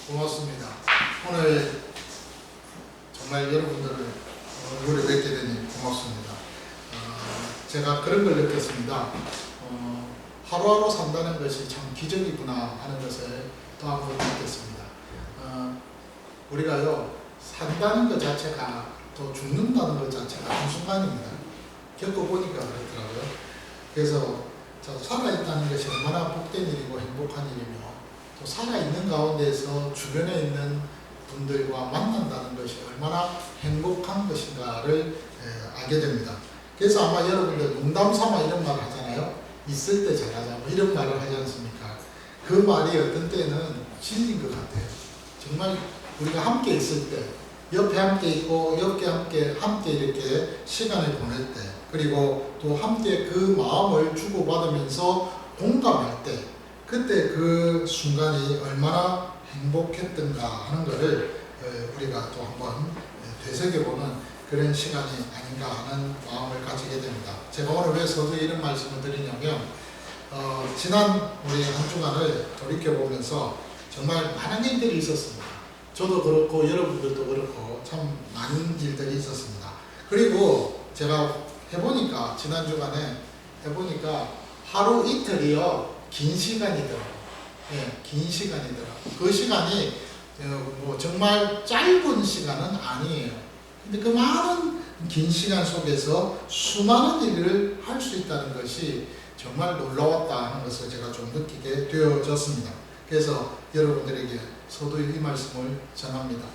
고맙습니다. 오늘 정말 여러분들을 얼굴에 뵙게 되니 고맙습니다. 제가 그런 걸 느꼈습니다. 하루하루 산다는 것이 참 기적이구나 하는 것을 또 한 번 느꼈습니다. 우리가요, 산다는 것 자체가 또 죽는다는 것 자체가 한순간입니다. 겪어보니까 그렇더라고요. 그래서 살아있다는 것이 얼마나 복된 일이고 행복한 일이며, 또 살아있는 가운데서 주변에 있는 분들과 만난다는 것이 얼마나 행복한 것인가를 알게 됩니다. 그래서 아마 여러분들 농담 삼아 이런 말 하잖아요. 있을 때 잘하자고 이런 말을 하지 않습니까? 그 말이 어떤 때는 진리인 것 같아요. 정말 우리가 함께 있을 때, 옆에 함께 있고 옆에 함께 이렇게 시간을 보낼 때, 그리고 또 함께 그 마음을 주고받으면서 공감할 때, 그때 그 순간이 얼마나 행복했던가 하는 것을 우리가 또 한번 되새겨보는 그런 시간이 아닌가 하는 마음을 가지게 됩니다. 제가 오늘 왜 서두에 이런 말씀을 드리냐면, 지난 우리 한 주간을 돌이켜보면서 정말 많은 일들이 있었습니다. 저도 그렇고 여러분들도 그렇고 참 많은 일들이 있었습니다. 그리고 제가 해보니까, 지난 주간에 해보니까 하루 이틀이요, 긴 시간이더라고요. 예, 긴 시간이더라고요. 그 시간이 뭐 정말 짧은 시간은 아니에요. 근데 그 많은 긴 시간 속에서 수많은 일을 할 수 있다는 것이 정말 놀라웠다 하는 것을 제가 좀 느끼게 되어졌습니다. 그래서 여러분들에게 서두에 이 말씀을 전합니다.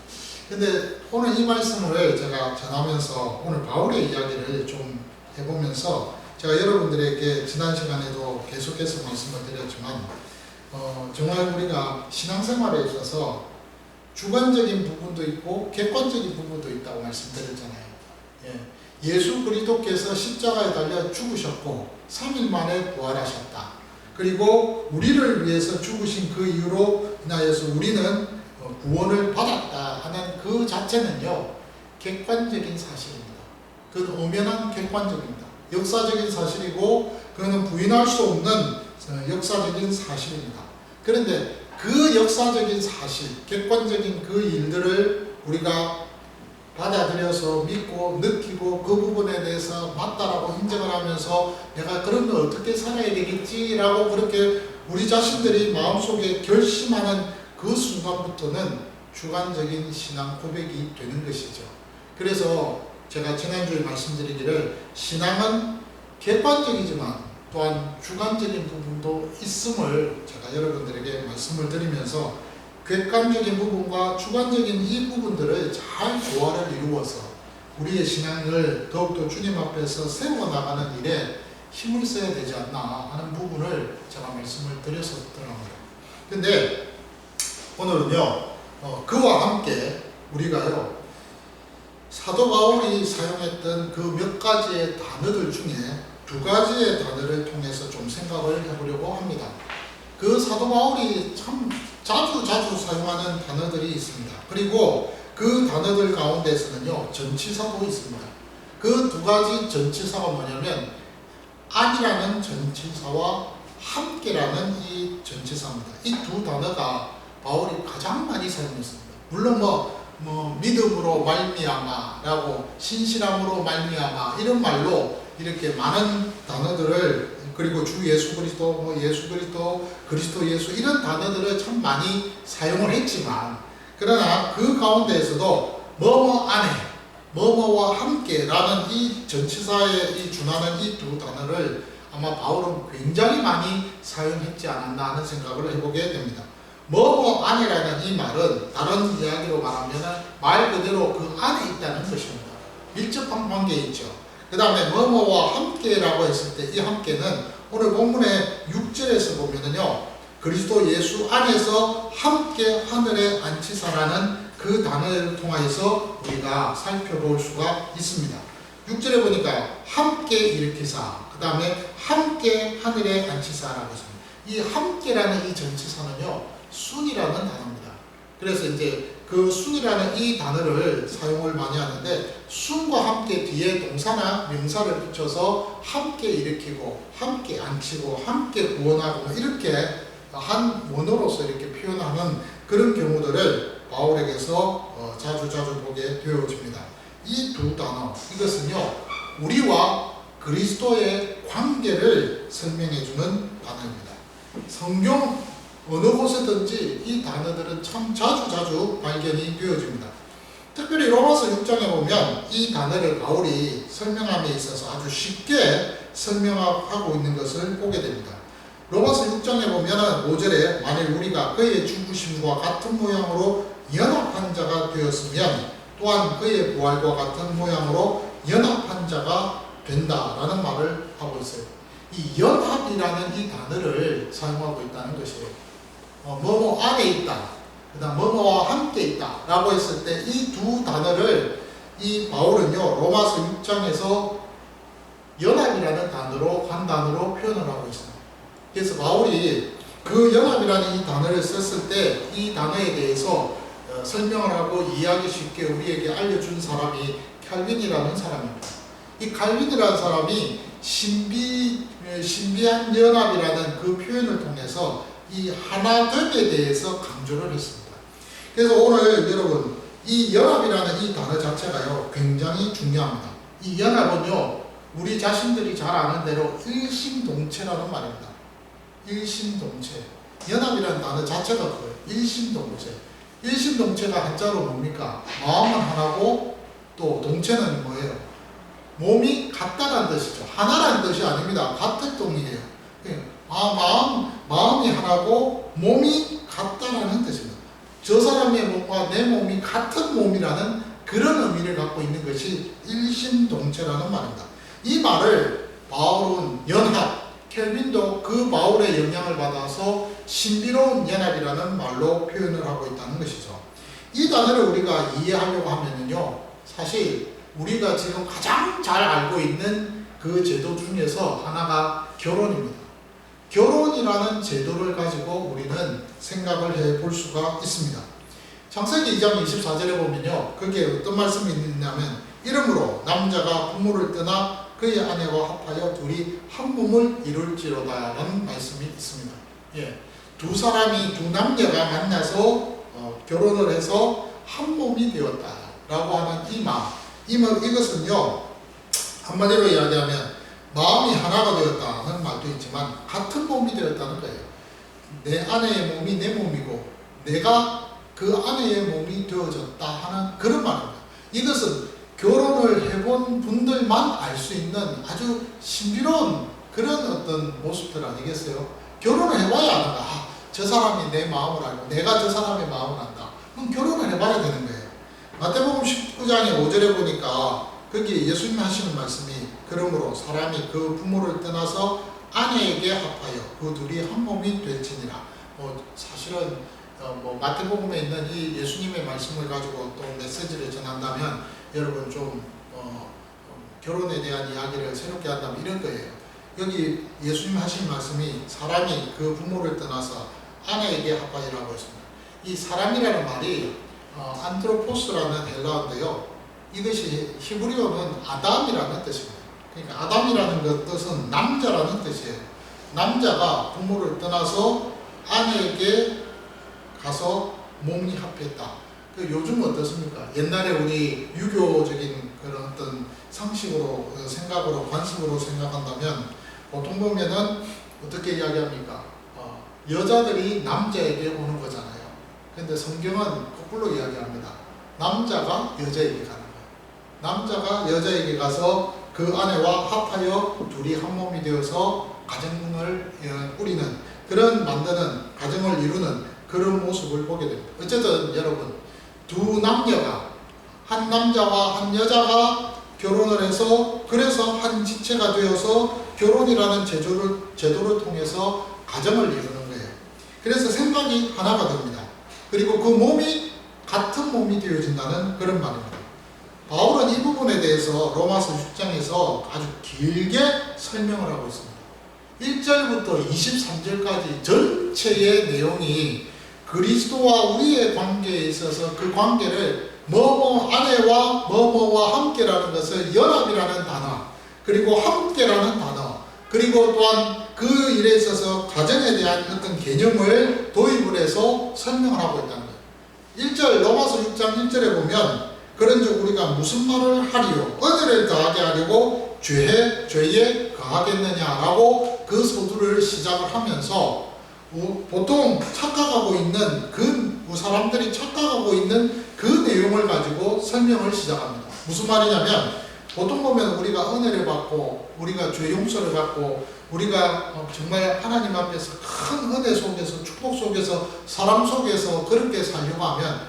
근데 오늘 이 말씀을 제가 전하면서 오늘 바울의 이야기를 좀 해보면서 제가 여러분들에게 지난 시간에도 계속해서 말씀을 드렸지만, 정말 우리가 신앙생활에 있어서 주관적인 부분도 있고 객관적인 부분도 있다고 말씀드렸잖아요. 예수 그리스도께서 십자가에 달려 죽으셨고 3일 만에 부활하셨다. 그리고 우리를 위해서 죽으신 그 이유로 인하여서 우리는 구원을 받았다 하는 그 자체는요, 객관적인 사실입니다. 그건 엄연한 객관적입니다. 역사적인 사실이고 그거는 부인할 수 없는 역사적인 사실입니다. 그런데 그 역사적인 사실, 객관적인 그 일들을 우리가 받아들여서 믿고 느끼고 그 부분에 대해서 맞다라고 인정을 하면서 내가 그러면 어떻게 살아야 되겠지라고 그렇게 우리 자신들이 마음속에 결심하는 그 순간부터는 주관적인 신앙 고백이 되는 것이죠. 그래서 제가 지난주에 말씀드리기를, 신앙은 객관적이지만 또한 주관적인 부분도 있음을 제가 여러분들에게 말씀을 드리면서, 객관적인 부분과 주관적인 이 부분들을 잘 조화를 이루어서 우리의 신앙을 더욱더 주님 앞에서 세워나가는 일에 힘을 써야 되지 않나 하는 부분을 제가 말씀을 드렸었더라고요. 근데 오늘은요, 그와 함께 우리가요, 사도 바울이 사용했던 그 몇 가지의 단어들 중에 두 가지의 단어를 통해서 좀 생각을 해보려고 합니다. 그 사도 바울이 참 자주 사용하는 단어들이 있습니다. 그리고 그 단어들 가운데서는요, 전치사도 있습니다. 그 두 가지 전치사가 뭐냐면, 안이라는 전치사와 함께라는 이 전치사입니다. 이 두 단어가 바울이 가장 많이 사용했습니다. 물론 믿음으로 말미암아라고, 신실함으로 말미암아 이런 말로 이렇게 많은 단어들을, 그리고 주 예수 그리스도, 예수 그리스도, 그리스도 예수 이런 단어들을 참 많이 사용을 했지만, 그러나 그 가운데에서도 뭐뭐 안에, 뭐뭐와 함께라는 이 전치사에 이 준하는 이 두 단어를 아마 바울은 굉장히 많이 사용했지 않았나 하는 생각을 해보게 됩니다. 뭐뭐 안에라는 이 말은 다른 이야기로 말하면 말 그대로 그 안에 있다는 것입니다. 밀접한 관계에 있죠. 그 다음에 뭐뭐와 함께라고 했을 때 이 함께는 오늘 본문의 6절에서 보면은요, 그리스도 예수 안에서 함께 하늘에 앉히사라는 그 단어를 통하여서 우리가 살펴볼 수가 있습니다. 6절에 보니까 함께 일으키사, 그 다음에 함께 하늘에 앉히사라고 했습니다. 이 함께라는 이 전치사는요, 순이라는 단어입니다. 그래서 이제 그 순이라는 이 단어를 사용을 많이 하는데, 순과 함께 뒤에 동사나 명사를 붙여서 함께 일으키고 함께 앉히고 함께 구원하고 이렇게 한 원어로서 이렇게 표현하는 그런 경우들을 바울에게서 자주 보게 되어집니다. 이 두 단어, 이것은요, 우리와 그리스도의 관계를 설명해주는 단어입니다. 성경 어느 곳에든지 이 단어들은 참 자주 발견이 되어집니다. 특별히 로마서 6장에 보면 이 단어를 바울이 설명함에 있어서 아주 쉽게 설명하고 있는 것을 보게 됩니다. 로마서 6장에 보면 5절에 만일 우리가 그의 죽으심과 같은 모양으로 연합한 자가 되었으면 또한 그의 부활과 같은 모양으로 연합한 자가 된다라는 말을 하고 있어요. 이 연합이라는 이 단어를 사용하고 있다는 것이에요. 뭐뭐 안에 있다, 그 다음 뭐뭐와 함께 있다 라고 했을 때 이 두 단어를 이 바울은요, 로마서 6장에서 연합이라는 단어로, 한 단어로 표현을 하고 있습니다. 그래서 바울이 그 연합이라는 이 단어를 썼을 때 이 단어에 대해서 설명을 하고 이해하기 쉽게 우리에게 알려준 사람이 칼빈이라는 사람입니다. 이 칼빈이라는 사람이 신비한 연합이라는 그 표현을 통해서 이 하나됨에 대해서 강조를 했습니다. 그래서 오늘 여러분, 이 연합이라는 이 단어 자체가요, 굉장히 중요합니다. 이 연합은요, 우리 자신들이 잘 아는 대로 일심동체라는 말입니다. 일심동체. 연합이라는 단어 자체가 그거예요. 일심동체. 일심동체가 한자로 뭡니까? 마음은 하나고 또 동체는 뭐예요? 몸이 같다라는 뜻이죠. 하나라는 뜻이 아닙니다. 같은 동이에요. 마음이 하나고 몸이 같다라는 뜻입니다. 저 사람의 몸과 내 몸이 같은 몸이라는 그런 의미를 갖고 있는 것이 일심동체라는 말입니다. 이 말을 바울은 연합, 켈빈도 그 바울의 영향을 받아서 신비로운 연합이라는 말로 표현을 하고 있다는 것이죠. 이 단어를 우리가 이해하려고 하면요, 사실 우리가 지금 가장 잘 알고 있는 그 제도 중에서 하나가 결혼입니다. 결혼이라는 제도를 가지고 우리는 생각을 해볼 수가 있습니다. 창세기 2장 24절에 보면요, 거기에 어떤 말씀이 있냐면, 이러므로 남자가 부모를 떠나 그의 아내와 합하여 둘이 한 몸을 이룰지로다 라는 말씀이 있습니다. 예, 두 남녀가 만나서 결혼을 해서 한 몸이 되었다 라고 하는 이것은요, 한마디로 이야기하면 마음이 하나가 되었다는 말도 있지만 같은 몸이 되었다는 거예요. 내 아내의 몸이 내 몸이고 내가 그 아내의 몸이 되어졌다 하는 그런 말입니다. 이것은 결혼을 해본 분들만 알 수 있는 아주 신비로운 그런 어떤 모습들 아니겠어요? 결혼을 해봐야 아는가? 저 사람이 내 마음을 알고 내가 저 사람의 마음을 안다. 그럼 결혼을 해봐야 되는 거예요. 마태복음 19장의 5절에 보니까 거기에 예수님 하시는 말씀이, 그러므로 사람이 그 부모를 떠나서 아내에게 합하여 그 둘이 한 몸이 될지니라. 사실은 마태복음에 있는 이 예수님의 말씀을 가지고 또 메시지를 전한다면 여러분 좀 결혼에 대한 이야기를 새롭게 한다면 이런 거예요. 여기 예수님 하신 말씀이 사람이 그 부모를 떠나서 아내에게 합하여라고 했습니다. 이 사람이라는 말이 안트로포스라는 헬라어인데요, 이것이 히브리어는 아담이라는 뜻입니다. 그러니까 아담이라는 그 뜻은 남자라는 뜻이에요. 남자가 부모를 떠나서 아내에게 가서 몸이 합했다. 요즘 어떻습니까? 옛날에 우리 유교적인 그런 어떤 상식으로, 생각으로, 관습으로 생각한다면 보통 보면은 어떻게 이야기합니까? 여자들이 남자에게 오는 거잖아요. 근데 성경은 거꾸로 이야기합니다. 남자가 여자에게 가는 거예요. 남자가 여자에게 가서 그 아내와 합하여 둘이 한 몸이 되어서 가정을 꾸리는, 만드는, 가정을 이루는 그런 모습을 보게 됩니다. 어쨌든 여러분, 두 남녀가, 한 남자와 한 여자가 결혼을 해서 그래서 한 지체가 되어서 결혼이라는 제도를 통해서 가정을 이루는 거예요. 그래서 생각이 하나가 됩니다. 그리고 그 몸이 같은 몸이 되어진다는 그런 말입니다. 바울은 이 부분에 대해서 로마서 6장에서 아주 길게 설명을 하고 있습니다. 1절부터 23절까지 전체의 내용이 그리스도와 우리의 관계에 있어서 그 관계를 아내와 뭐뭐와 함께라는 것을 연합이라는 단어, 그리고 함께라는 단어, 그리고 또한 그 일에 있어서 가정에 대한 어떤 개념을 도입을 해서 설명을 하고 있다는 거예요. 1절 로마서 6장 1절에 보면 그런즉 우리가 무슨 말을 하리요 은혜를 더하게 하려고 죄에 거하겠느냐라고 그 서두를 시작을 하면서 보통 착각하고 있는 사람들이 착각하고 있는 그 내용을 가지고 설명을 시작합니다. 무슨 말이냐면 보통 보면 우리가 은혜를 받고 우리가 죄 용서를 받고 우리가 정말 하나님 앞에서 큰 은혜 속에서 축복 속에서 사람 속에서 그렇게 살려고 하면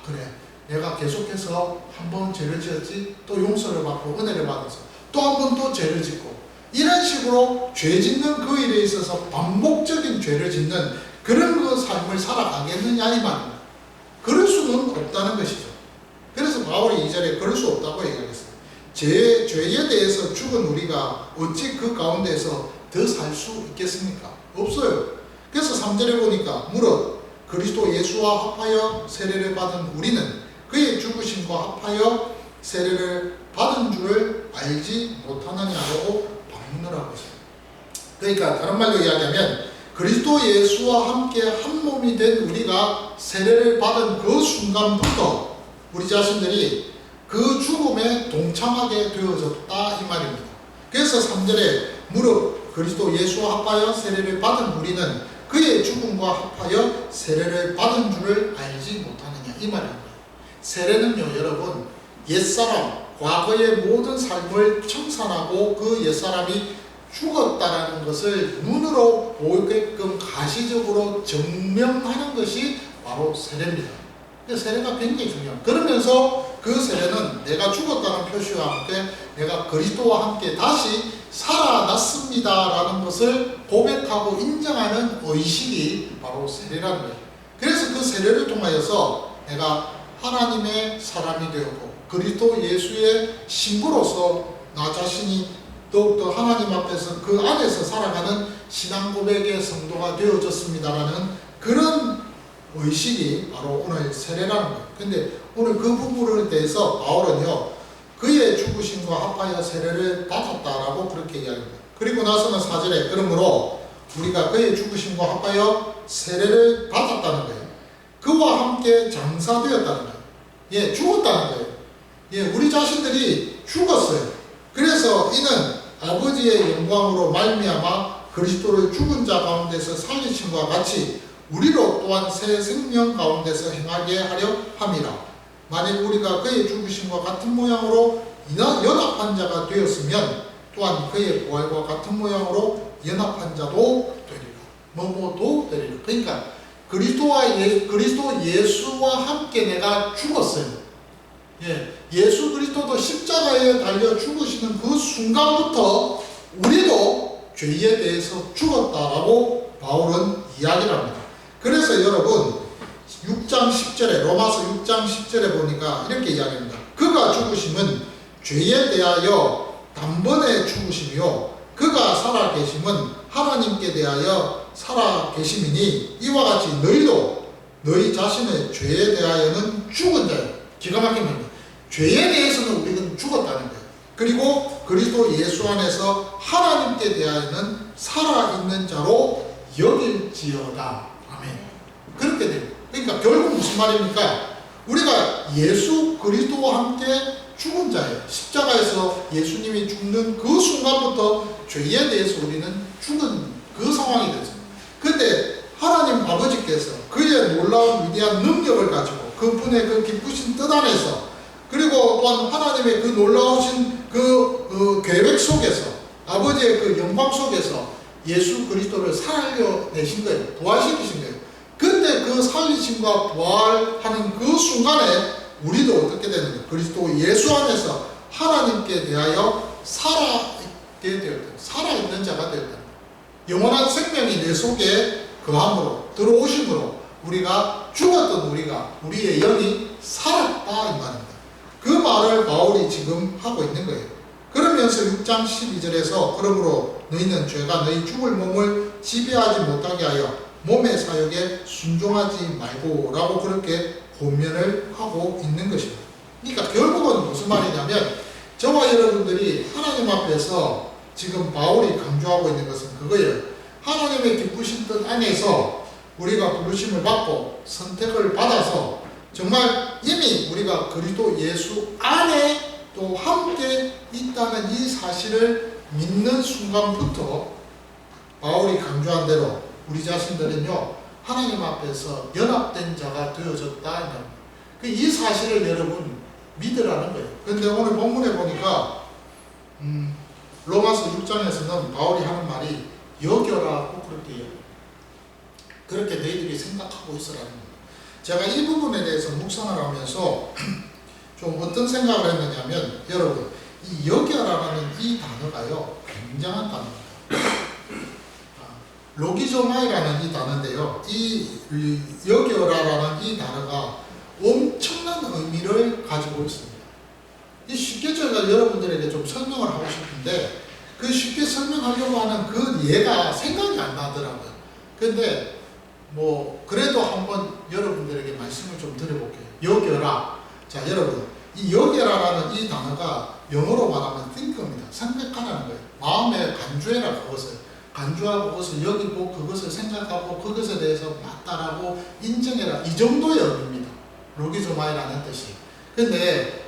그래 내가 계속해서 한 번 죄를 지었지 또 용서를 받고 은혜를 받아서 또 한 번 또 죄를 짓고 이런 식으로 죄 짓는 그 일에 있어서 반복적인 죄를 짓는 그런 그 삶을 살아가겠느냐 이 말입니다. 그럴 수는 없다는 것이죠. 그래서 바울이 2절에 그럴 수 없다고 얘기하겠어요. 죄에 대해서 죽은 우리가 어찌 그 가운데서 더 살 수 있겠습니까? 없어요. 그래서 3절에 보니까 무릇 그리스도 예수와 합하여 세례를 받은 우리는 그의 죽으심과 합하여 세례를 받은 줄을 알지 못하느냐고 반문을 하고 있어요. 그러니까 다른 말로 이야기하면 그리스도 예수와 함께 한 몸이 된 우리가 세례를 받은 그 순간부터 우리 자신들이 그 죽음에 동참하게 되어졌다 이 말입니다. 그래서 3절에 무릇 그리스도 예수와 합하여 세례를 받은 우리는 그의 죽음과 합하여 세례를 받은 줄을 알지 못하느냐 이 말입니다. 세례는요 여러분 옛사람 과거의 모든 삶을 청산하고 그 옛사람이 죽었다라는 것을 눈으로 보게끔 가시적으로 증명하는 것이 바로 세례입니다. 세례가 굉장히 중요해요. 그러면서 그 세례는 내가 죽었다는 표시와 함께 내가 그리스도와 함께 다시 살아났습니다라는 것을 고백하고 인정하는 의식이 바로 세례라는 거예요. 그래서 그 세례를 통하여서 내가 하나님의 사람이 되었고 그리스도 예수의 신부로서 나 자신이 더욱더 하나님 앞에서 그 안에서 살아가는 신앙 고백의 성도가 되어졌습니다라는 그런 의식이 바로 오늘 세례라는 거예요. 근데 오늘 그 부분에 대해서 바울은요 그의 죽으심과 합하여 세례를 받았다라고 그렇게 이야기합니다. 그리고 나서는 4절에 그러므로 우리가 그의 죽으심과 합하여 세례를 받았다는 거예요. 그와 함께 장사되었다는 거예요. 예, 죽었다는 거예요. 예, 우리 자신들이 죽었어요. 그래서 이는 아버지의 영광으로 말미암아 그리스도를 죽은 자 가운데서 살리심과 같이 우리로 또한 새 생명 가운데서 행하게 하려 함이라. 만일 우리가 그의 죽으심과 같은 모양으로 연합한 자가 되었으면 또한 그의 부활과 같은 모양으로 연합한 자도 되리라. 뭐뭐도 되리라. 그러니까 그리스도 예수와 함께 내가 죽었어요. 예수 그리스도도 십자가에 달려 죽으시는 그 순간부터 우리도 죄에 대해서 죽었다라고 바울은 이야기를 합니다. 그래서 여러분 6장 10절에 로마서 6장 10절에 보니까 이렇게 이야기합니다. 그가 죽으심은 죄에 대하여 단번에 죽으심이요 그가 살아계심은 하나님께 대하여 살아계심이니 이와 같이 너희도 너희 자신의 죄에 대하여는 죽은 자요. 기가 막힌 겁니다. 죄에 대해서는 우리는 죽었다는 거예요. 그리고 그리스도 예수 안에서 하나님께 대하여는 살아있는 자로 여길지어다. 아멘. 그렇게 됩니다. 그러니까 결국 무슨 말입니까? 우리가 예수 그리스도와 함께 죽은 자예요. 십자가에서 예수님이 죽는 그 순간부터 죄에 대해서 우리는 죽은 그 상황이 됐습니다. 근데 하나님 아버지께서 그의 놀라운 위대한 능력을 가지고 그분의 그 기쁘신 뜻 안에서 그리고 또한 하나님의 그 놀라우신 그 계획 속에서 아버지의 그 영광 속에서 예수 그리스도를 살려내신 거예요. 부활시키신 거예요. 그때 그 살리심과 부활하는 그 순간에 우리도 어떻게 되는 거예요? 그리스도 예수 안에서 하나님께 대하여 살아있게 되었다. 살아있는 자가 되었다. 영원한 생명이 내 속에 거함으로 들어오심으로 우리가 죽었던 우리의 영이 살았다 이 말입니다. 그 말을 바울이 지금 하고 있는 거예요. 그러면서 6장 12절에서 그러므로 너희는 죄가 너희 죽을 몸을 지배하지 못하게 하여 몸의 사욕에 순종하지 말고 라고 그렇게 권면을 하고 있는 것입니다. 그러니까 결국은 무슨 말이냐면 저와 여러분들이 하나님 앞에서 지금 바울이 강조하고 있는 것은 그거예요. 하나님의 기쁘신 뜻 안에서 우리가 부르심을 받고 선택을 받아서 정말 이미 우리가 그리스도 예수 안에 또 함께 있다는 이 사실을 믿는 순간부터 바울이 강조한 대로 우리 자신들은요 하나님 앞에서 연합된 자가 되어졌다. 이 사실을 여러분 믿으라는 거예요. 그런데 오늘 본문에 보니까 로마서 6장에서는 바울이 하는 말이 여겨라고 그렇게 해요. 그렇게 너희들이 생각하고 있으라는 거예요. 제가 이 부분에 대해서 묵상을 하면서 좀 어떤 생각을 했느냐면 여러분 이 여겨라라는 이 단어가요 굉장한 단어입니다. 로기조마이라는 이 단어인데요. 이 여겨라라는 이 단어가 엄청난 의미를 가지고 있습니다. 이 쉽게 제가 여러분들에게 좀 설명을 하고 싶은데 그 쉽게 설명하려고 하는 그 예가 생각이 안 나더라고요. 근데 뭐 그래도 한번 여러분들에게 말씀을 좀 드려볼게요. 여겨라. 자 여러분 이 여겨라라는 이 단어가 영어로 말하면 think입니다. 생각하라는 거예요. 마음에 간주해라 그것을. 간주하고 그것을 여기고 그것을 생각하고 그것에 대해서 맞다라고 인정해라. 이 정도의 의미입니다. 로기조마이라는 뜻이. 근데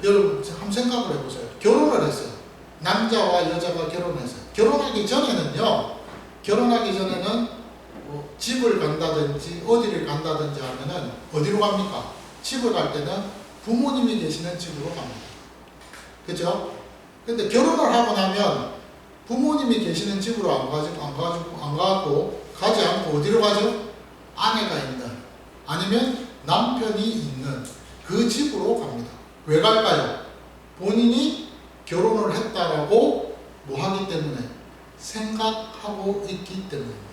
여러분 한번 생각을 해보세요. 결혼을 했어요. 남자와 여자가 결혼했어요. 결혼하기 전에는요. 뭐 집을 간다든지 어디를 간다든지 하면은 어디로 갑니까? 집을 갈 때는 부모님이 계시는 집으로 갑니다. 그죠? 근데 결혼을 하고 나면 부모님이 계시는 집으로 안 가고 가지 않고 어디로 가죠? 아내가 있는 아니면 남편이 있는 그 집으로 갑니다. 왜 갈까요? 본인이 결혼을 했다라고 뭐 하기 때문에 생각하고 있기 때문입니다.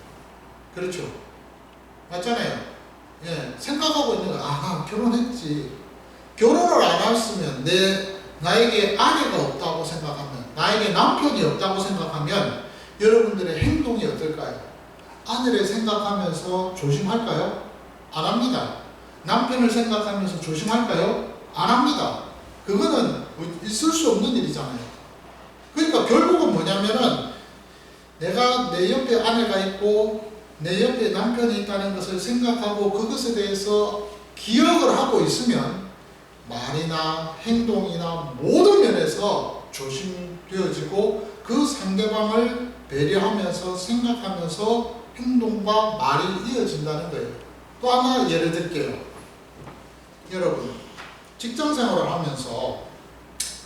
그렇죠? 맞잖아요. 예, 생각하고 있는 거, 아, 결혼했지. 결혼을 안 했으면 나에게 아내가 없다고 생각하면, 나에게 남편이 없다고 생각하면 여러분들의 행동이 어떨까요? 아내를 생각하면서 조심할까요? 안 합니다. 남편을 생각하면서 조심할까요? 안 합니다. 그거는 있을 수 없는 일이잖아요. 그러니까 결국은 뭐냐면은 내가 내 옆에 아내가 있고 내 옆에 남편이 있다는 것을 생각하고 그것에 대해서 기억을 하고 있으면 말이나 행동이나 모든 면에서 조심되어지고 그 상대방을 배려하면서 생각하면서 행동과 말이 이어진다는 거예요. 또 하나 예를 들게요. 여러분 직장 생활을 하면서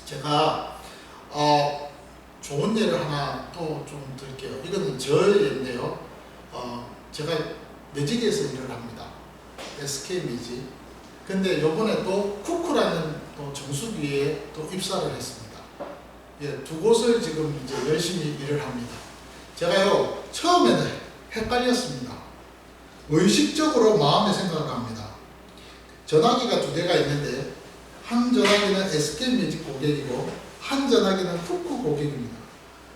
제가 좋은 예를 하나 또 좀 드릴게요. 이거는 저의 예인데요. 제가 매직에서 일을 합니다. SK 매직. 근데 요번에 또 쿠쿠라는 또 정수기에 또 입사를 했습니다. 예, 두 곳을 지금 이제 열심히 일을 합니다. 제가요, 처음에는 헷갈렸습니다. 의식적으로 마음의 생각을 합니다. 전화기가 두 대가 있는데, 한 전화기는 SK 매직 고객이고, 한 전화기는 쿠쿠 고객입니다.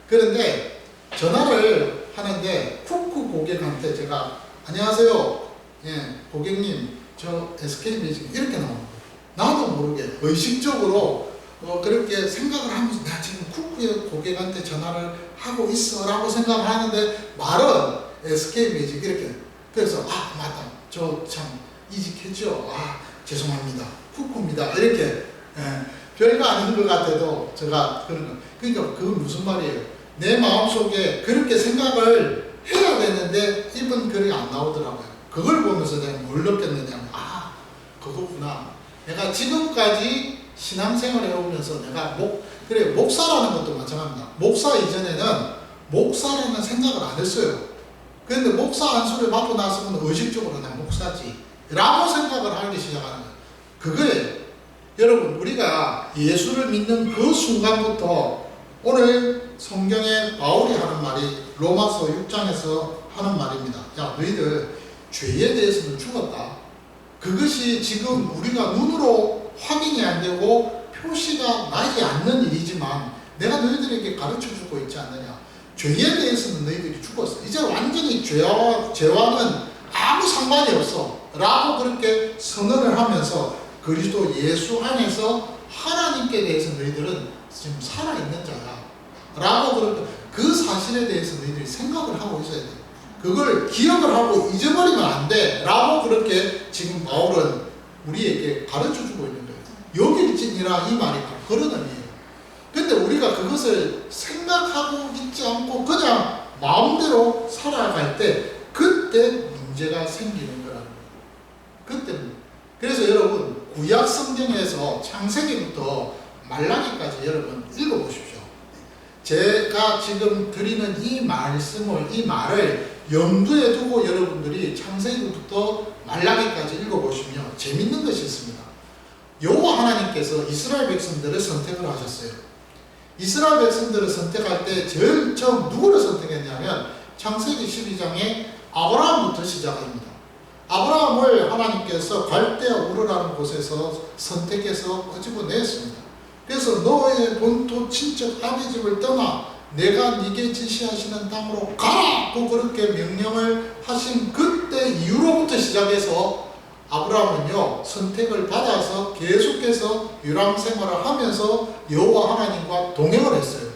그런데 전화를 하는데 쿠쿠 고객한테 제가 안녕하세요. 예, 고객님 저 SK 매직 이렇게 나오는 거예요. 나도 모르게 의식적으로 그렇게 생각을 하면서 내가 지금 쿠쿠의 고객한테 전화를 하고 있어 라고 생각을 하는데 말은 SK 매직 이렇게. 그래서 맞다. 저 참 이직했죠. 죄송합니다. 쿠쿠입니다. 이렇게 별거 아닌 것 같아도 제가 그런 거. 그러니까 그건 무슨 말이에요? 내 마음속에 그렇게 생각을 해야 되는데 입은 글이 안 나오더라고요. 그걸 보면서 내가 뭘 느꼈느냐면 그거구나. 내가 지금까지 신앙생활을 해오면서 내가 목사라는 것도 마찬가지입니다. 목사 이전에는 목사라는 생각을 안 했어요. 그런데 목사 안수를 받고 나서는 의식적으로 난 목사지 라고 생각을 하기 시작하는 거예요. 그거예요. 여러분 우리가 예수를 믿는 그 순간부터 오늘 성경에 바울이 하는 말이 로마서 6장에서 하는 말입니다. 야, 너희들 죄에 대해서는 죽었다. 그것이 지금 우리가 눈으로 확인이 안 되고 표시가 나지 않는 일이지만 내가 너희들에게 가르쳐주고 있지 않느냐. 죄에 대해서는 너희들이 죽었어. 이제 완전히 죄와는 아무 상관이 없어 라고 그렇게 선언을 하면서 그리스도 예수 안에서 하나님께 대해서 너희들은 지금 살아있는 자야 라고 그럴 그 사실에 대해서 너희들이 생각을 하고 있어야 돼. 그걸 기억을 하고 잊어버리면 안 돼. 라고 그렇게 지금 바울은 우리에게 가르쳐 주고 있는 거예요. 여길지니라 이 말이 그런 의미예요. 근데 우리가 그것을 생각하고 있지 않고 그냥 마음대로 살아갈 때 그때 문제가 생기는 거라는 거예요. 그때. 그래서 여러분 구약 성경에서 창세기부터 말라기까지 여러분 읽어보십시오. 제가 지금 드리는 이 말을 염두에 두고 여러분들이 창세기부터 말라기까지 읽어보시면 재밌는 것이 있습니다. 여호와 하나님께서 이스라엘 백성들을 선택을 하셨어요. 이스라엘 백성들을 선택할 때 제일 처음 누구를 선택했냐면 창세기 12장에 아브라함부터 시작합니다. 아브라함을 하나님께서 갈대아 우르라는 곳에서 선택해서 끄집어냈습니다. 그래서 너의 본토 친척 아비 집을 떠나 내가 네게 지시하시는 땅으로 가라! 또 그렇게 명령을 하신 그때 이후로부터 시작해서 아브라함은요 선택을 받아서 계속해서 유랑 생활을 하면서 여호와 하나님과 동행을 했어요.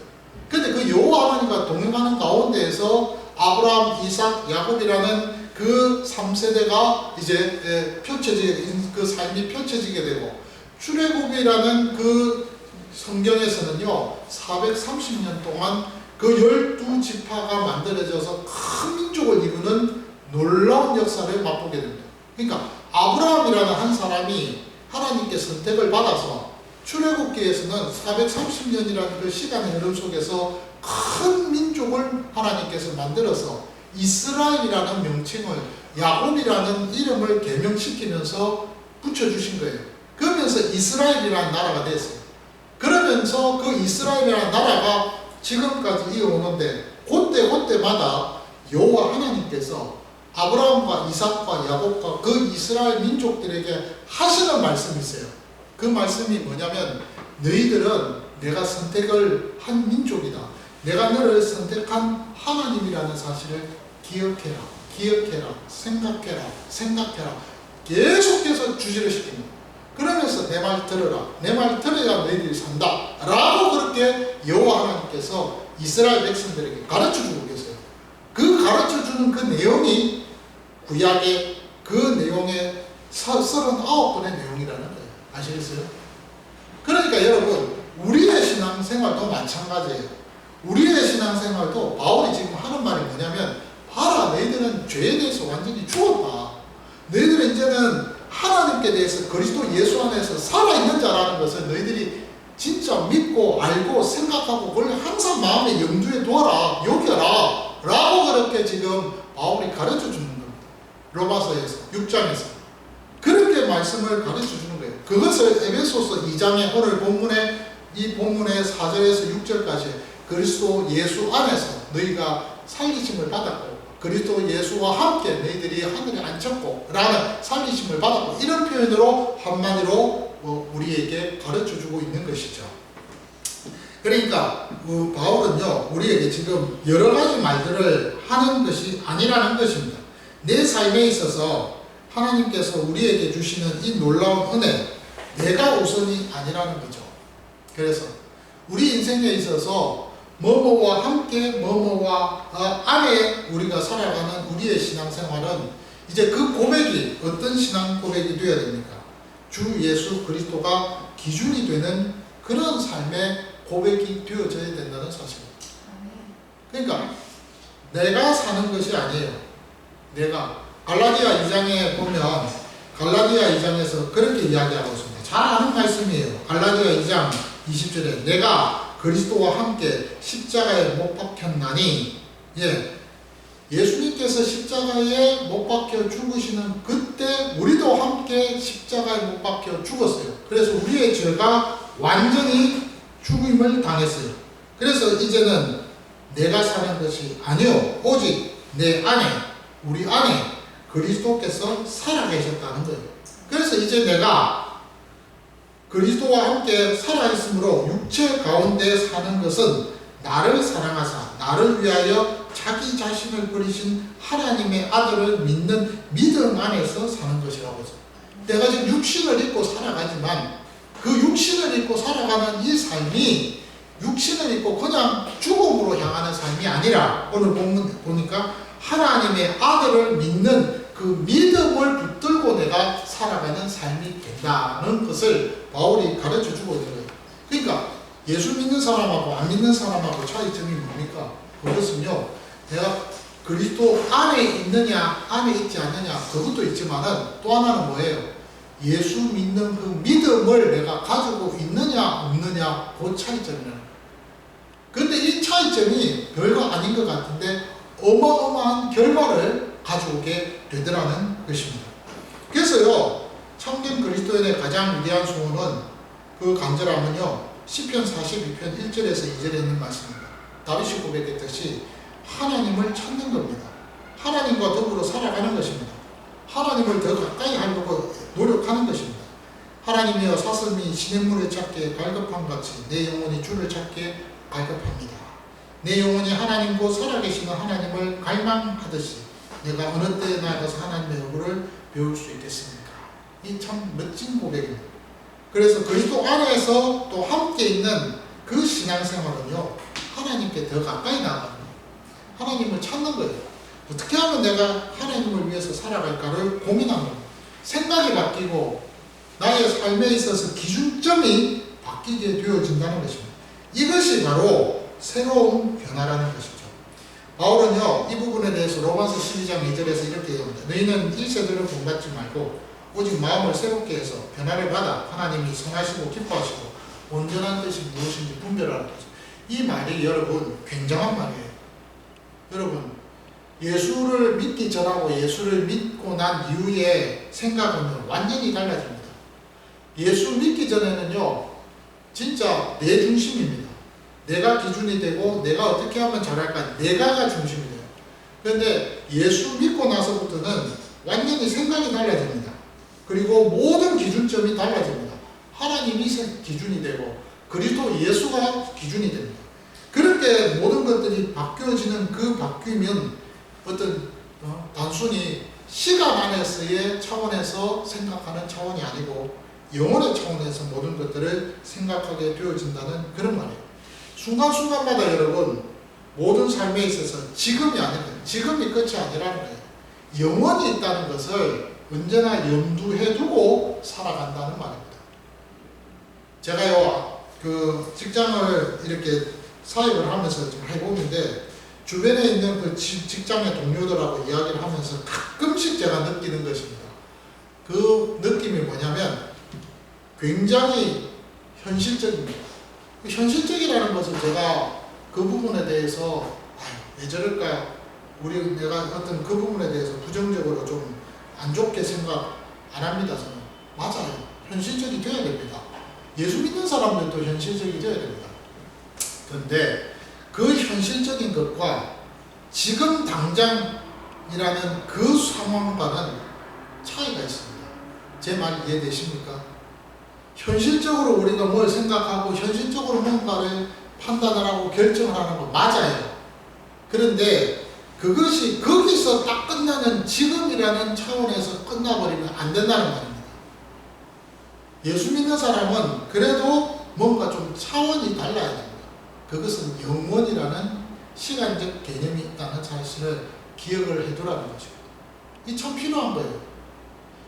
근데 그 여호와 하나님과 동행하는 가운데에서 아브라함, 이삭, 야곱이라는 그 3세대가 이제 그 삶이 펼쳐지게 되고 출애굽이라는 그 성경에서는요 430년 동안 그 12지파가 만들어져서 큰 민족을 이루는 놀라운 역사를 맛보게 됩니다. 그러니까 아브라함이라는 한 사람이 하나님께 선택을 받아서 출애굽기에서는 430년이라는 그 시간의 흐름 속에서 큰 민족을 하나님께서 만들어서 이스라엘이라는 명칭을 야곱이라는 이름을 계명시키면서 붙여주신 거예요. 그러면서 이스라엘이라는 나라가 됐어요. 그러면서 그 이스라엘이라는 나라가 지금까지 이어오는데 그때마다 여호와 하나님께서 아브라함과 이삭과 야곱과 그 이스라엘 민족들에게 하시는 말씀이 있어요. 그 말씀이 뭐냐면 너희들은 내가 선택을 한 민족이다. 내가 너를 선택한 하나님이라는 사실을 기억해라. 생각해라. 계속해서 주지를 시킵니다. 그러면서 내 말 들어라. 내 말 들어야 너희들이 산다. 라고 그렇게 여호와 하나님께서 이스라엘 백성들에게 가르쳐주고 계세요. 그 가르쳐주는 그 내용이 구약의 그 내용의 39번의 내용이라는 거예요. 아시겠어요? 그러니까 여러분 우리의 신앙생활도 마찬가지예요. 우리의 신앙생활도 바울이 지금 하는 말이 뭐냐면 봐라 너희들은 죄에 대해서 완전히 죽었다. 너희들은 이제는 하나님께 대해서 그리스도 예수 안에서 살아있는 자라는 것을 너희들이 진짜 믿고 알고 생각하고 그걸 항상 마음에 염두에 두어라 여겨라 라고 그렇게 지금 바울이 가르쳐 주는 겁니다. 로마서에서 6장에서 그렇게 말씀을 가르쳐 주는 거예요. 그것을 에베소서 2장의 오늘 본문에 이 본문의 4절에서 6절까지 그리스도 예수 안에서 너희가 살리심을 받았고 그리스도 예수와 함께 너희들이 하늘에 앉혔고 라는 살리심을 받았고 이런 표현으로 한마디로 우리에게 가르쳐주고 있는 것이죠. 그러니까 바울은요 우리에게 지금 여러 가지 말들을 하는 것이 아니라는 것입니다. 내 삶에 있어서 하나님께서 우리에게 주시는 이 놀라운 은혜 내가 우선이 아니라는 거죠. 그래서 우리 인생에 있어서 뭐뭐와 함께 뭐뭐와 안에 우리가 살아가는 우리의 신앙생활은 이제 그 고백이 어떤 신앙 고백이 되어야 됩니까? 주 예수 그리스도가 기준이 되는 그런 삶의 고백이 되어져야 된다는 사실입니다. 그러니까 내가 사는 것이 아니에요. 내가 갈라디아 2장에 보면 갈라디아 2장에서 그렇게 이야기하고 있습니다. 잘 아는 말씀이에요. 갈라디아 2장 20절에 내가 그리스도와 함께 십자가에 못 박혔나니 예수님께서 십자가에 못 박혀 죽으시는 그때 우리도 함께 십자가에 못 박혀 죽었어요. 그래서 우리의 죄가 완전히 죽임을 당했어요. 그래서 이제는 내가 사는 것이 아니요 오직 내 안에 우리 안에 그리스도께서 살아계셨다는 거예요. 그래서 이제 내가 그리스도와 함께 살아있으므로 육체 가운데 사는 것은 나를 사랑하사 나를 위하여 자기 자신을 버리신 하나님의 아들을 믿는 믿음 안에서 사는 것이라고 해서 내가 지금 육신을 입고 살아가지만 그 육신을 입고 살아가는 이 삶이 육신을 입고 그냥 죽음으로 향하는 삶이 아니라 오늘 본문 보니까 하나님의 아들을 믿는 그 믿음을 붙들고 내가 살아가는 삶이 된다는 것을 바울이 가르쳐 주고 있는 거예요. 그러니까 예수 믿는 사람하고 안 믿는 사람하고 차이점이 뭡니까? 그것은요, 내가 그리스도 안에 있느냐 안에 있지 않느냐 그것도 있지만은 또 하나는 뭐예요? 예수 믿는 그 믿음을 내가 가지고 있느냐 없느냐 그 차이점이에요. 근데 이 차이점이 별거 아닌 것 같은데 어마어마한 결과를 가져오게 되더라는 것입니다. 그래서요, 참된 그리스도인의 가장 위대한 소원은 그 간절함은요, 시편 42편 1절에서 2절에 있는 말씀입니다. 다윗이 고백했듯이 하나님을 찾는 겁니다. 하나님과 더불어 살아가는 것입니다. 하나님을 더 가까이 하려고 노력하는 것입니다. 하나님이여 사슴이 시냇물을 찾기에 갈급함같이 내 영혼이 주를 찾기에 갈급합니다. 내 영혼이 하나님 곧 살아계시는 하나님을 갈망하듯이 내가 어느 때에 나가서 하나님의 얼굴을 배울 수 있겠습니까? 이 참 멋진 고백입니다. 그래서 그리스도 안에서 또 함께 있는 그 신앙생활은요, 하나님께 더 가까이 나아가는 거예요. 하나님을 찾는 거예요. 어떻게 하면 내가 하나님을 위해서 살아갈까를 고민하는 거예요. 생각이 바뀌고 나의 삶에 있어서 기준점이 바뀌게 되어진다는 것입니다. 이것이 바로 새로운 변화라는 것이죠. 바울은요, 이 부분에 대해서 로마서 12장 2절에서 이렇게 얘기합니다. 너희는 이 세대를 본받지 말고 오직 마음을 새롭게 해서 변화를 받아 하나님이 선하시고 기뻐하시고 온전한 뜻이 무엇인지 분별하는 거죠. 이 말이 여러분 굉장한 말이에요. 여러분, 예수를 믿기 전하고 예수를 믿고 난 이후에 생각은 완전히 달라집니다. 예수 믿기 전에는요, 진짜 내 중심입니다. 내가 기준이 되고 내가 어떻게 하면 잘할까, 내가가 중심이 돼요. 그런데 예수 믿고 나서부터는 완전히 생각이 달라집니다. 그리고 모든 기준점이 달라집니다. 하나님이 기준이 되고 그리스도 예수가 기준이 됩니다. 그렇게 모든 것들이 바뀌어지는 그 바뀌면 어떤 단순히 시간 안에서의 차원에서 생각하는 차원이 아니고 영혼의 차원에서 모든 것들을 생각하게 되어진다는 그런 말이에요. 순간순간마다 여러분 모든 삶에 있어서 지금이 아니라 지금이 끝이 아니라는 거예요. 영원이 있다는 것을 언제나 염두에 두고 살아간다는 말입니다. 제가요, 그 직장을 이렇게 사역을 하면서 좀 해보는데 주변에 있는 그 직장의 동료들하고 이야기를 하면서 가끔씩 제가 느끼는 것입니다. 그 느낌이 뭐냐면 굉장히 현실적입니다. 현실적이라는 것은 제가 그 부분에 대해서 왜 저럴까, 내가 어떤 그 부분에 대해서 부정적으로 좀 안 좋게 생각 안 합니다. 저는 맞아요. 현실적이 되어야 됩니다. 예수 믿는 사람들도 현실적이 되어야 됩니다. 그런데 그 현실적인 것과 지금 당장이라는 그 상황과는 차이가 있습니다. 제 말 이해되십니까? 현실적으로 우리가 뭘 생각하고 현실적으로 뭔가를 판단을 하고 결정을 하는 거 맞아요. 그런데 그것이 거기서 딱 끝나는 지금이라는 차원에서 끝나버리면 안 된다는 말입니다. 예수 믿는 사람은 그래도 뭔가 좀 차원이 달라야 됩니다. 그것은 영원이라는 시간적 개념이 있다는 사실을 기억을 해두라는 거죠. 이 참 필요한 거예요.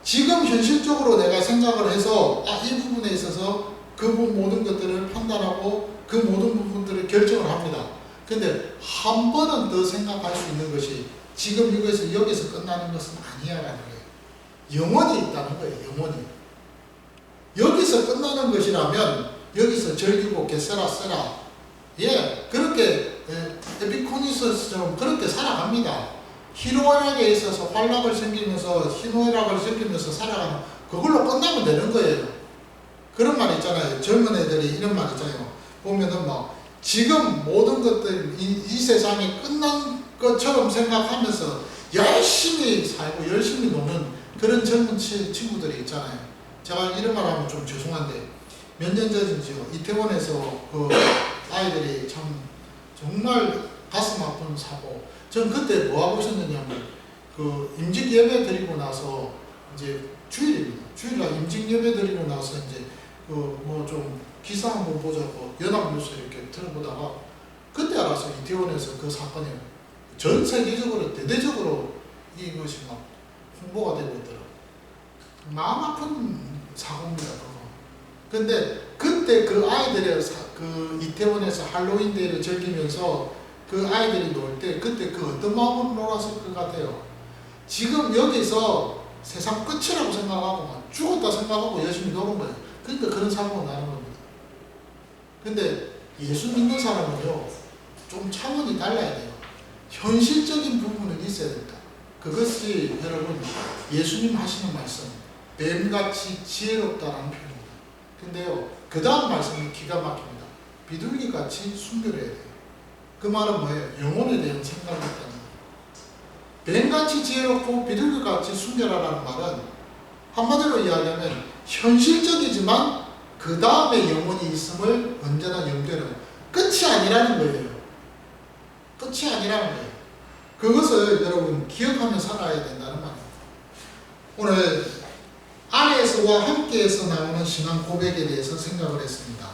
지금 현실적으로 내가 생각을 해서 이 부분에 있어서 그 모든 것들을 판단하고 그 모든 부분들을 결정을 합니다. 근데 한 번은 더 생각할 수 있는 것이 지금 여기서 끝나는 것은 아니야라는 거예요. 영원히 있다는 거예요. 영원히. 여기서 끝나는 것이라면 여기서 즐기고 게세라세라 그렇게 에피코니스처럼 그렇게 살아갑니다. 희노애락에 있어서 활락을 생기면서 희노애락을 생기면서 살아가는 그걸로 끝나면 되는 거예요. 그런 말 있잖아요. 젊은 애들이 이런 말 있잖아요. 보면은 막 지금 모든 것들 이 세상이 끝난 것처럼 생각하면서 열심히 살고 열심히 노는 그런 젊은 친구들이 있잖아요. 제가 이런 말 하면 좀 죄송한데 몇 년 전이죠. 이태원에서 그 아이들이 참 정말 가슴 아픈 사고. 전 그때 뭐 하고 있었느냐면 그 임직 예배 드리고 나서 이제 주일입니다. 주일날 임직 예배 드리고 나서 이제 뭐 좀 기사 한번 보자고 연합뉴스 이렇게 틀어보다가 그때 알았어요. 이태원에서 그 사건이 전 세계적으로 대대적으로 이것이 막 홍보가 되고 있더라고요. 마음 아픈 사고입니다. 그거. 근데 그때 그 아이들의 그 이태원에서 할로윈 데이를 즐기면서 그 아이들이 놀 때 그때 그 어떤 마음으로 놀았을 것 같아요. 지금 여기서 세상 끝이라고 생각하고 막 죽었다 생각하고 열심히 노는 거예요. 그러니까 그런 사고가 나는 겁니다. 근데 예수 믿는 사람은요, 좀 차원이 달라야 돼요. 현실적인 부분은 있어야 된다. 그것이 여러분 예수님 하시는 말씀, 뱀같이 지혜롭다라는 표현입니다. 근데요, 그 다음 말씀이 기가 막힙니다. 비둘기같이 순결해야 돼요. 그 말은 뭐예요? 영혼에 대한 생각이 있다는 거예요. 뱀같이 지혜롭고 비둘기같이 순결하라는 말은 한마디로 이야기하면 현실적이지만 그 다음에 영혼이 있음을 언제나 염두에는 끝이 아니라는 거예요. 끝이 아니라는 거예요. 그것을 여러분 기억하며 살아야 된다는 말입니다. 오늘 안에서와 함께에서 나오는 신앙 고백에 대해서 생각을 했습니다.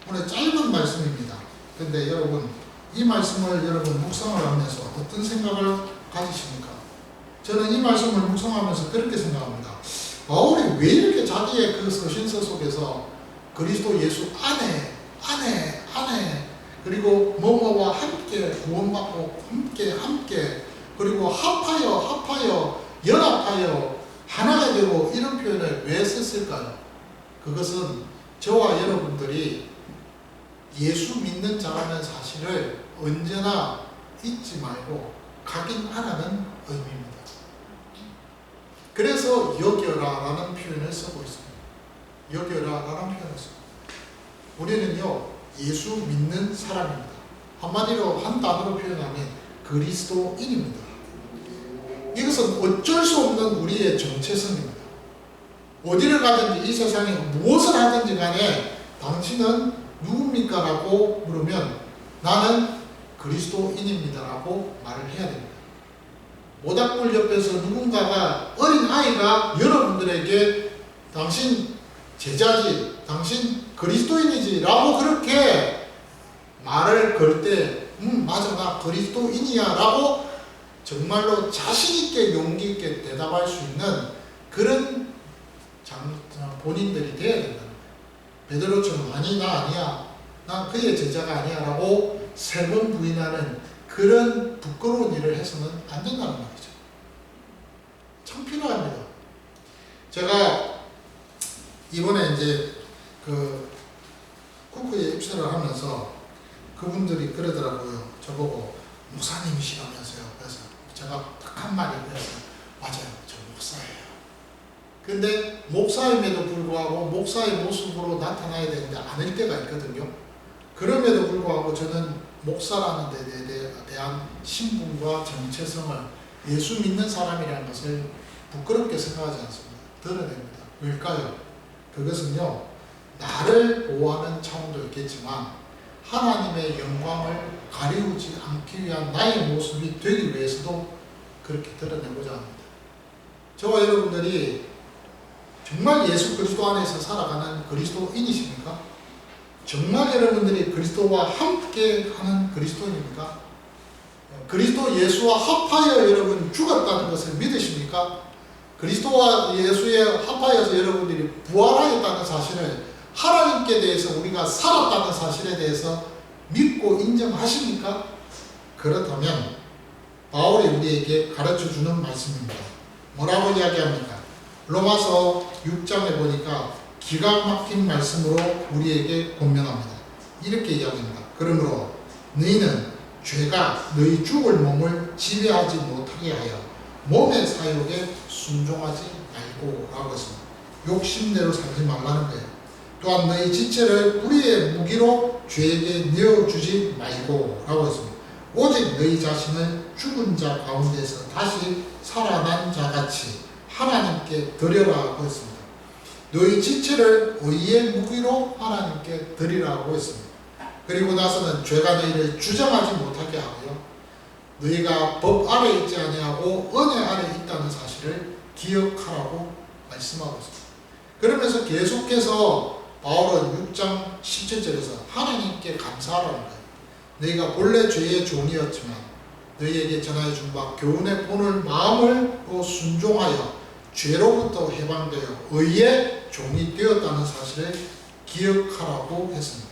오늘 짧은 말씀입니다. 근데 여러분 이 말씀을 여러분 묵상을 하면서 어떤 생각을 가지십니까? 저는 이 말씀을 묵상하면서 그렇게 생각합니다. 바울이 왜 이렇게 자기의 그 서신서 속에서 그리스도 예수 안에 그리고 뭐뭐와 함께 구원받고 함께 그리고 합하여 연합하여 하나가 되고 이런 표현을 왜 썼을까요? 그것은 저와 여러분들이 예수 믿는 자라는 사실을 언제나 잊지 말고 각인하라는 의미입니다. 그래서 여겨라라는 표현을 쓰고 있습니다. 여겨라라는 표현을 씁니다. 우리는요, 예수 믿는 사람입니다. 한마디로 한 단어로 표현하면 그리스도인입니다. 이것은 어쩔 수 없는 우리의 정체성입니다. 어디를 가든지 이 세상에 무엇을 하든지 간에 당신은 누굽니까? 라고 물으면 나는 그리스도인입니다 라고 말을 해야 됩니다. 모닥불 옆에서 누군가가 어린 아이가 여러분들에게 당신 제자지, 당신 그리스도인이지 라고 그렇게 말을 걸 때 맞아 나 그리스도인이야 라고 정말로 자신있게 용기있게 대답할 수 있는 그런 본인들이 되어야 된다는 거예요. 베드로처럼 아니 나 아니야, 난 그의 제자가 아니야 라고 세 번 부인하는 그런 부끄러운 일을 해서는 안 된다는 말이죠. 참 필요합니다. 제가 이번에 이제 그 쿠크에 입사를 하면서 그분들이 그러더라고요. 저보고 목사님이시라면서요. 그래서 제가 딱 한 말이 그랬어요. 맞아요. 저 목사예요. 근데 목사임에도 불구하고 목사의 모습으로 나타나야 되는데 아닐 때가 있거든요. 그럼에도 불구하고 저는 목사라는 데 대한 신분과 정체성을 예수 믿는 사람이라는 것을 부끄럽게 생각하지 않습니다. 드러냅니다. 왜일까요? 그것은요, 나를 보호하는 차원도 있겠지만 하나님의 영광을 가리우지 않기 위한 나의 모습이 되기 위해서도 그렇게 드러내고자 합니다. 저와 여러분들이 정말 예수 그리스도 안에서 살아가는 그리스도인이십니까? 정말 여러분들이 그리스도와 함께 하는 그리스도인입니까? 그리스도 예수와 합하여 여러분 죽었다는 것을 믿으십니까? 그리스도와 예수에 합하여서 여러분들이 부활하였다는 사실을 하나님께 대해서 우리가 살았다는 사실에 대해서 믿고 인정하십니까? 그렇다면 바울이 우리에게 가르쳐주는 말씀입니다. 뭐라고 이야기합니까? 로마서 6장에 보니까 기가 막힌 말씀으로 우리에게 권면합니다. 이렇게 이야기합니다. 그러므로 너희는 죄가 너희 죽을 몸을 지배하지 못하게 하여 몸의 사욕에 순종하지 말고 라고 했습니다. 욕심대로 살지 말라는 거예요. 또한 너희 지체를 우리의 무기로 죄에게 내어주지 말고 라고 했습니다. 오직 너희 자신을 죽은 자 가운데서 다시 살아난 자같이 하나님께 드려라고 했습니다. 너희 지체를 의의 무기로 하나님께 드리라고 했습니다. 그리고 나서는 죄가 너희를 주장하지 못하게 하고요, 너희가 법 아래 있지 아니하고 은혜 아래 있다는 사실을 기억하라고 말씀하고 있습니다. 그러면서 계속해서 바울은 6장 17절에서 하나님께 감사하라는 거예요. 너희가 본래 죄의 종이었지만 너희에게 전하여 준 바 교훈의 본을 마음으로 순종하여 죄로부터 해방되어 의의 종이 되었다는 사실을 기억하라고 했습니다.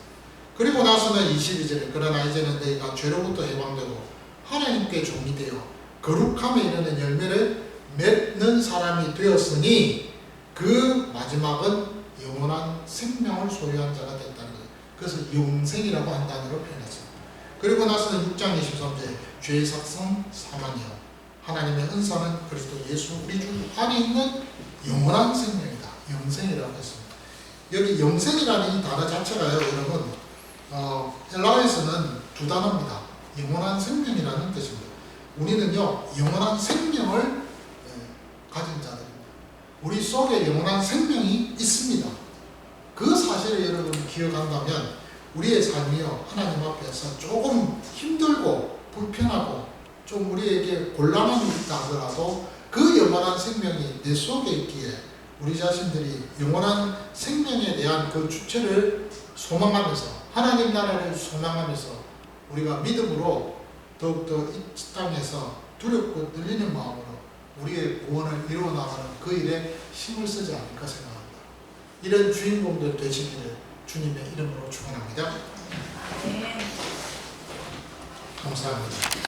그리고 나서는 22절에 그러나 이제는 너희가 죄로부터 해방되고 하나님께 종이 되어 거룩함에 이르는 열매를 맺는 사람이 되었으니 그 마지막은 영원한 생명을 소유한 자가 됐다는 거예요. 그래서 영생이라고 한 단어로 표현했습니다. 그리고 나서는 6장 23절에 죄의 삭성 사망이요 하나님의 은사는 그리스도 예수 우리 주 안에 있는 영원한 생명이다. 영생이라고 했습니다. 여기 영생이라는 이 단어 자체가요, 여러분 헬라어에서는 두 단어입니다. 영원한 생명이라는 뜻입니다. 우리는요 영원한 생명을 가진 자들입니다. 우리 속에 영원한 생명이 있습니다. 그 사실을 여러분 기억한다면 우리의 삶이요 하나님 앞에서 조금 힘들고 불편하고 좀 우리에게 곤란함이 있다 하더라도 그 영원한 생명이 내 속에 있기에 우리 자신들이 영원한 생명에 대한 그 주체를 소망하면서 하나님 나라를 소망하면서 우리가 믿음으로 더욱더 이 땅에서 두렵고 떨리는 마음으로 우리의 구원을 이루어 나가는 그 일에 힘을 쓰지 않을까 생각합니다. 이런 주인공들 되시기를 주님의 이름으로 축원합니다. 네. 감사합니다.